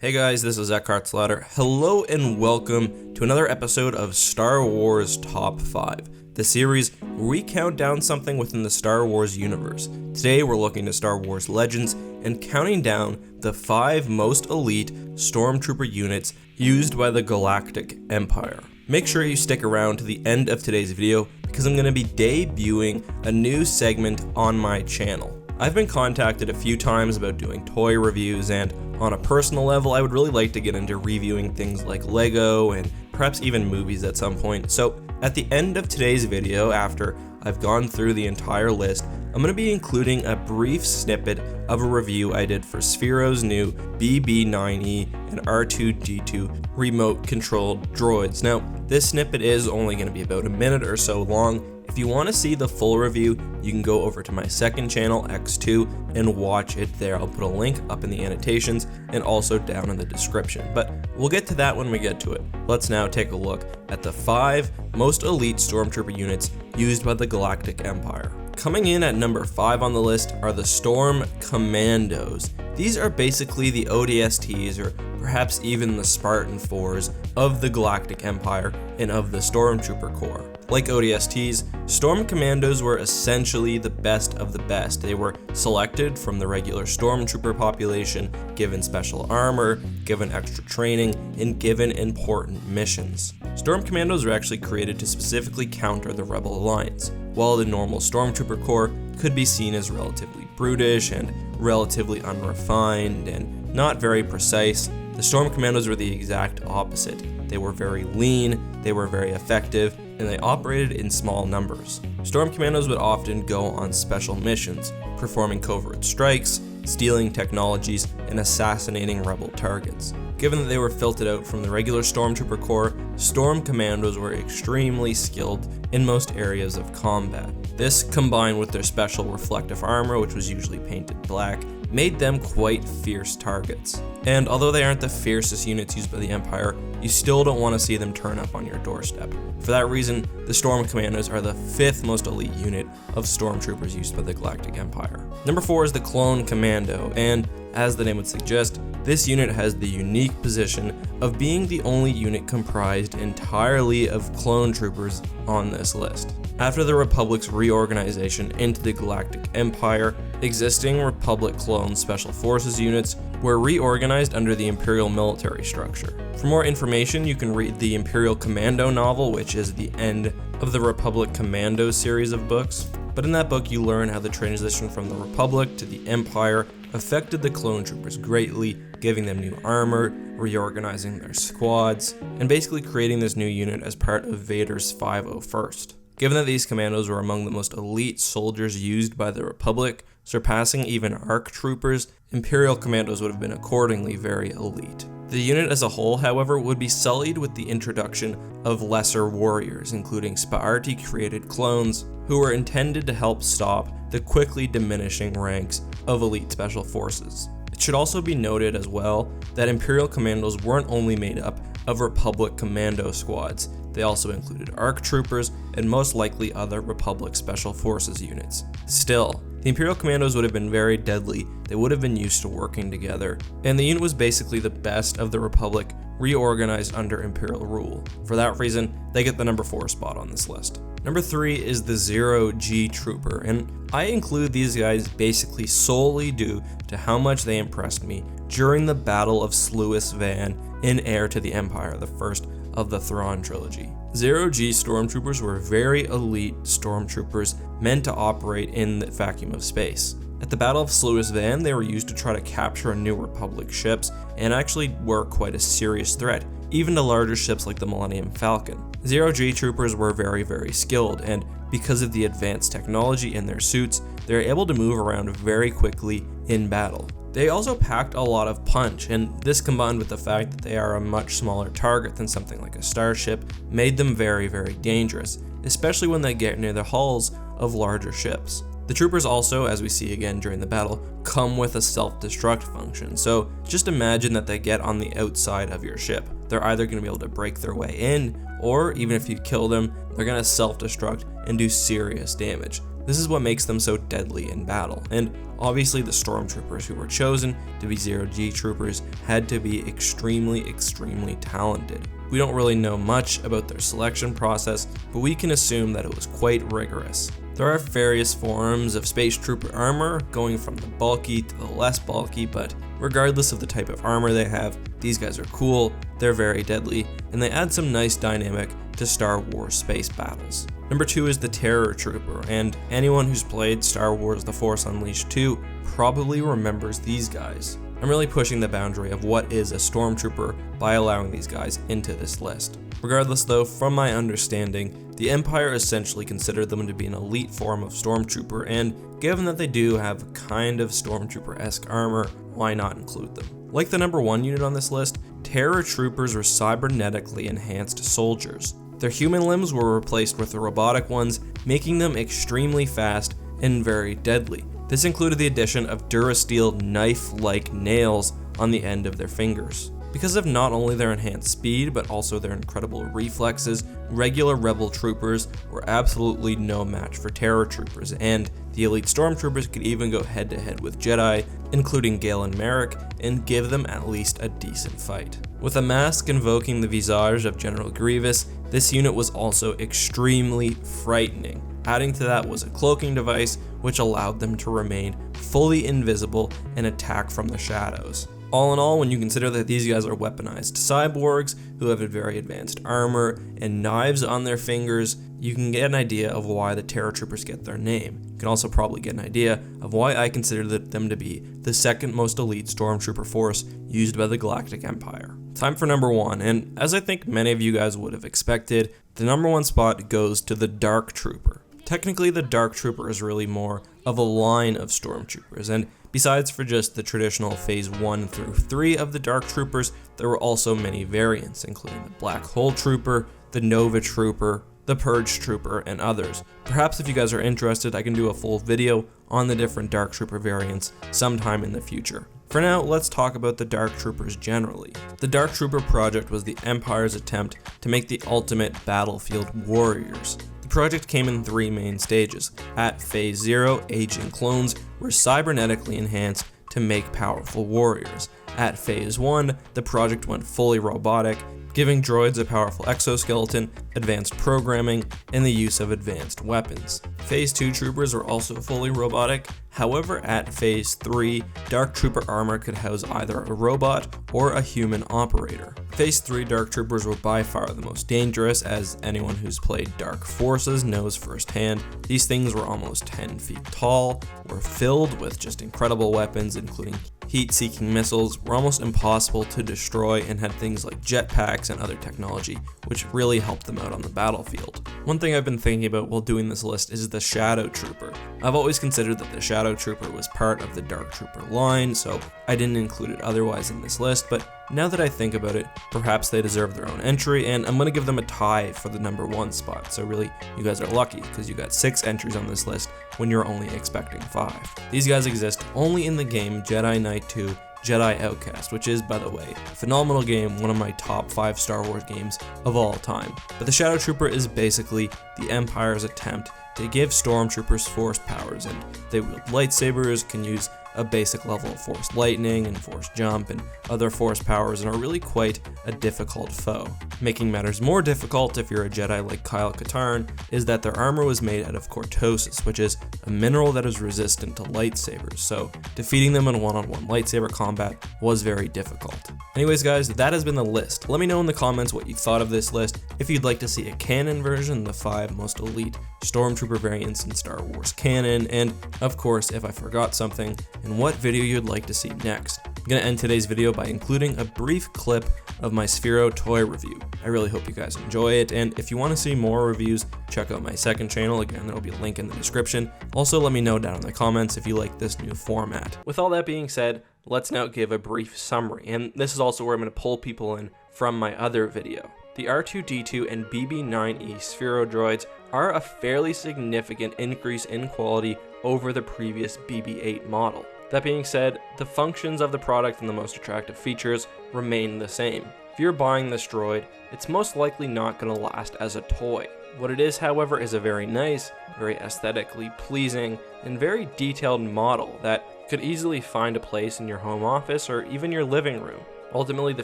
Hey guys, this is EckhartsLadder. Hello and welcome to another episode of Star Wars Top 5, the series where we count down something within the Star Wars universe. Today we're looking to Star Wars Legends and counting down the 5 most elite Stormtrooper units used by the Galactic Empire. Make sure you stick around to the end of today's video because I'm going to be debuting a new segment on my channel. I've been contacted a few times about doing toy reviews, and on a personal level, I would really like to get into reviewing things like Lego and perhaps even movies at some point. So at the end of today's video, after I've gone through the entire list, I'm going to be including a brief snippet of a review I did for Sphero's new BB-9E and R2-D2 remote controlled droids. Now, this snippet is only going to be about a minute or so long. If you want to see the full review, you can go over to my second channel, X2, and watch it there. I'll put a link up in the annotations and also down in the description. But we'll get to that when we get to it. Let's now take a look at the 5 most elite Stormtrooper units used by the Galactic Empire. Coming in at number 5 on the list are the Storm Commandos. These are basically the ODSTs, or perhaps even the Spartan 4s, of the Galactic Empire and of the Stormtrooper Corps. Like ODSTs, Storm Commandos were essentially the best of the best. They were selected from the regular Stormtrooper population, given special armor, given extra training, and given important missions. Storm Commandos were actually created to specifically counter the Rebel Alliance, while the normal Stormtrooper Corps could be seen as relatively brutish and relatively unrefined and not very precise. The Storm Commandos were the exact opposite. They were very lean, they were very effective, and they operated in small numbers. Storm Commandos would often go on special missions, performing covert strikes, stealing technologies, and assassinating rebel targets. Given that they were filtered out from the regular Stormtrooper Corps, Storm Commandos were extremely skilled in most areas of combat. This, combined with their special reflective armor, which was usually painted black, made them quite fierce targets. And although they aren't the fiercest units used by the Empire, you still don't want to see them turn up on your doorstep. For that reason, the Storm Commandos are the 5th most elite unit of Stormtroopers used by the Galactic Empire. Number 4 is the Clone Commando, and as the name would suggest, this unit has the unique position of being the only unit comprised entirely of clone troopers on this list. After the Republic's reorganization into the Galactic Empire, existing Republic clone Special Forces units were reorganized under the Imperial military structure. For more information, you can read the Imperial Commando novel, which is the end of the Republic Commando series of books. But in that book, you learn how the transition from the Republic to the Empire affected the clone troopers greatly, giving them new armor, reorganizing their squads, and basically creating this new unit as part of Vader's 501st. Given that these commandos were among the most elite soldiers used by the Republic, surpassing even ARC troopers, Imperial Commandos would have been accordingly very elite. The unit as a whole, however, would be sullied with the introduction of lesser warriors, including Sphero-R2-D2 clones, who were intended to help stop the quickly diminishing ranks of elite special forces. It should also be noted as well that Imperial Commandos weren't only made up of Republic Commando squads, they also included ARC troopers and most likely other Republic Special Forces units. Still, the Imperial Commandos would have been very deadly, they would have been used to working together, and the unit was basically the best of the Republic reorganized under Imperial rule. For that reason, they get the number 4 spot on this list. Number 3 is the ZeroG Trooper, and I include these guys basically solely due to how much they impressed me during the Battle of Sluis Van in Heir to the Empire, the first of the Thrawn trilogy. ZeroG Stormtroopers were very elite Stormtroopers meant to operate in the vacuum of space. At the Battle of Sluis Van, they were used to try to capture new Republic ships and actually were quite a serious threat, even to larger ships like the Millennium Falcon. ZeroG Troopers were very skilled, and because of the advanced technology in their suits, they were able to move around very quickly in battle. They also packed a lot of punch, and this combined with the fact that they are a much smaller target than something like a starship made them very dangerous, especially when they get near the hulls of larger ships. The troopers also, as we see again during the battle, come with a self-destruct function, so just imagine that they get on the outside of your ship. They're either going to be able to break their way in, or even if you kill them, they're going to self-destruct and do serious damage. This is what makes them so deadly in battle, and obviously the stormtroopers who were chosen to be ZeroG Troopers had to be extremely talented. We don't really know much about their selection process, but we can assume that it was quite rigorous. There are various forms of space trooper armor, going from the bulky to the less bulky, but regardless of the type of armor they have, these guys are cool, they're very deadly, and they add some nice dynamic to Star Wars space battles. Number 2 is the Terror Trooper, and anyone who's played Star Wars The Force Unleashed 2 probably remembers these guys. I'm really pushing the boundary of what is a stormtrooper by allowing these guys into this list. Regardless though, from my understanding, the Empire essentially considered them to be an elite form of stormtrooper, and given that they do have kind of stormtrooper-esque armor, why not include them? Like the number 1 unit on this list, Terror Troopers were cybernetically enhanced soldiers. Their human limbs were replaced with the robotic ones, making them extremely fast and very deadly. This included the addition of Durasteel knife-like nails on the end of their fingers. Because of not only their enhanced speed, but also their incredible reflexes, regular Rebel troopers were absolutely no match for Terror Troopers, and the elite stormtroopers could even go head-to-head with Jedi, including Galen Merrick, and give them at least a decent fight. With a mask invoking the visage of General Grievous, this unit was also extremely frightening. Adding to that was a cloaking device, which allowed them to remain fully invisible and attack from the shadows. All in all, when you consider that these guys are weaponized cyborgs who have a very advanced armor and knives on their fingers, you can get an idea of why the Terror Troopers get their name. You can also probably get an idea of why I consider them to be the second most elite stormtrooper force used by the Galactic Empire. Time for number 1, and as I think many of you guys would have expected, the number 1 spot goes to the Dark Trooper. Technically, the Dark Trooper is really more of a line of stormtroopers, and besides for just the traditional phase 1 through 3 of the Dark Troopers, there were also many variants, including the Black Hole Trooper, the Nova Trooper, the Purge Trooper, and others. Perhaps if you guys are interested, I can do a full video on the different Dark Trooper variants sometime in the future. For now, let's talk about the Dark Troopers generally. The Dark Trooper project was the Empire's attempt to make the ultimate battlefield warriors. The project came in 3 main stages. At Phase 0, aging clones were cybernetically enhanced to make powerful warriors. At Phase 1, the project went fully robotic, giving droids a powerful exoskeleton, advanced programming, and the use of advanced weapons. Phase 2 troopers were also fully robotic. However, at Phase 3, Dark Trooper armor could house either a robot or a human operator. Phase 3 Dark Troopers were by far the most dangerous, as anyone who's played Dark Forces knows firsthand. These things were almost 10 feet tall, were filled with just incredible weapons, including heat-seeking missiles, were almost impossible to destroy, and had things like jetpacks and other technology, which really helped them out on the battlefield. One thing I've been thinking about while doing this list is the Shadow Trooper. I've always considered that the Shadow Trooper was part of the Dark Trooper line, so I didn't include it otherwise in this list, but now that I think about it, perhaps they deserve their own entry, and I'm going to give them a tie for the number 1 spot. So really, you guys are lucky, because you got 6 entries on this list when you're only expecting 5. These guys exist only in the game Jedi Knight 2 Jedi Outcast, which is, by the way, a phenomenal game, one of my top 5 Star Wars games of all time. But the Shadow Trooper is basically the Empire's attempt to give stormtroopers force powers, and they wield lightsabers, can use a basic level of force lightning and force jump and other force powers, and are really quite a difficult foe. Making matters more difficult if you're a Jedi like Kyle Katarn is that their armor was made out of cortosis, which is a mineral that is resistant to lightsabers, so defeating them in one-on-one lightsaber combat was very difficult. Anyways guys, that has been the list. Let me know in the comments what you thought of this list, if you'd like to see a canon version, the 5 most elite stormtrooper variants in Star Wars canon, and of course if I forgot something, and what video you'd like to see next. I'm going to end today's video by including a brief clip of my Sphero toy review. I really hope you guys enjoy it, and if you want to see more reviews, check out my second channel. Again, there will be a link in the description. Also, let me know down in the comments if you like this new format. With all that being said, let's now give a brief summary, and this is also where I'm going to pull people in from my other video. The R2-D2 and BB-9E Sphero droids are a fairly significant increase in quality over the previous BB-8 model. That being said, the functions of the product and the most attractive features remain the same. If you're buying this droid, it's most likely not going to last as a toy. What it is, however, is a very nice, very aesthetically pleasing, and very detailed model that could easily find a place in your home office or even your living room. Ultimately, the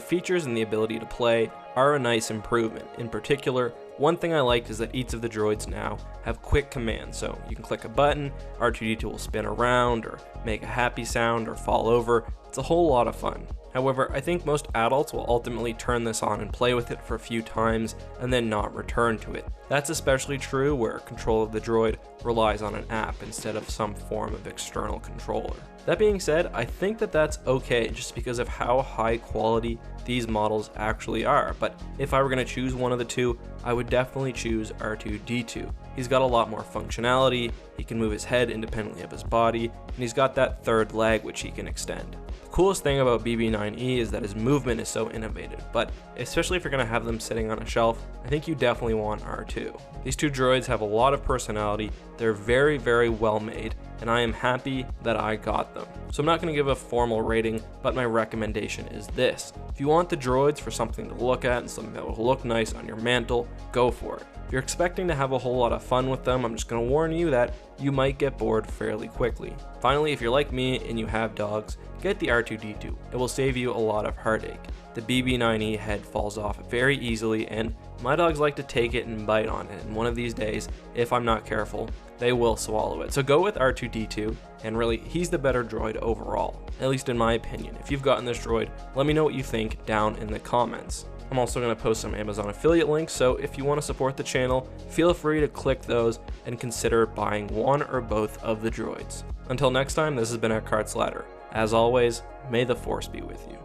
features and the ability to play are a nice improvement. In particular, one thing I liked is that each of the droids now have quick commands, so you can click a button, R2-D2 will spin around, or make a happy sound, or fall over. It's a whole lot of fun. However, I think most adults will ultimately turn this on and play with it for a few times and then not return to it. That's especially true where control of the droid relies on an app instead of some form of external controller. That being said, I think that that's okay just because of how high quality these models actually are, but if I were going to choose one of the two, I would definitely choose R2-D2. He's got a lot more functionality, he can move his head independently of his body, and he's got that third leg which he can extend. The coolest thing about BB-9E is that his movement is so innovative, but especially if you're going to have them sitting on a shelf, I think you definitely want R2. These two droids have a lot of personality, they're very, very well made, and I am happy that I got them. So I'm not going to give a formal rating, but my recommendation is this. If you want the droids for something to look at and something that will look nice on your mantle, go for it. If you're expecting to have a whole lot of fun with them, I'm just going to warn you that you might get bored fairly quickly. Finally, if you're like me and you have dogs, get the R2-D2. It will save you a lot of heartache. The BB-9E head falls off very easily, and my dogs like to take it and bite on it, and one of these days, if I'm not careful, they will swallow it. So go with R2-D2, and really, he's the better droid overall, at least in my opinion. If you've gotten this droid, let me know what you think down in the comments. I'm also going to post some Amazon affiliate links, so if you want to support the channel, feel free to click those and consider buying one or both of the droids. Until next time, this has been EckhartsLadder. As always, may the Force be with you.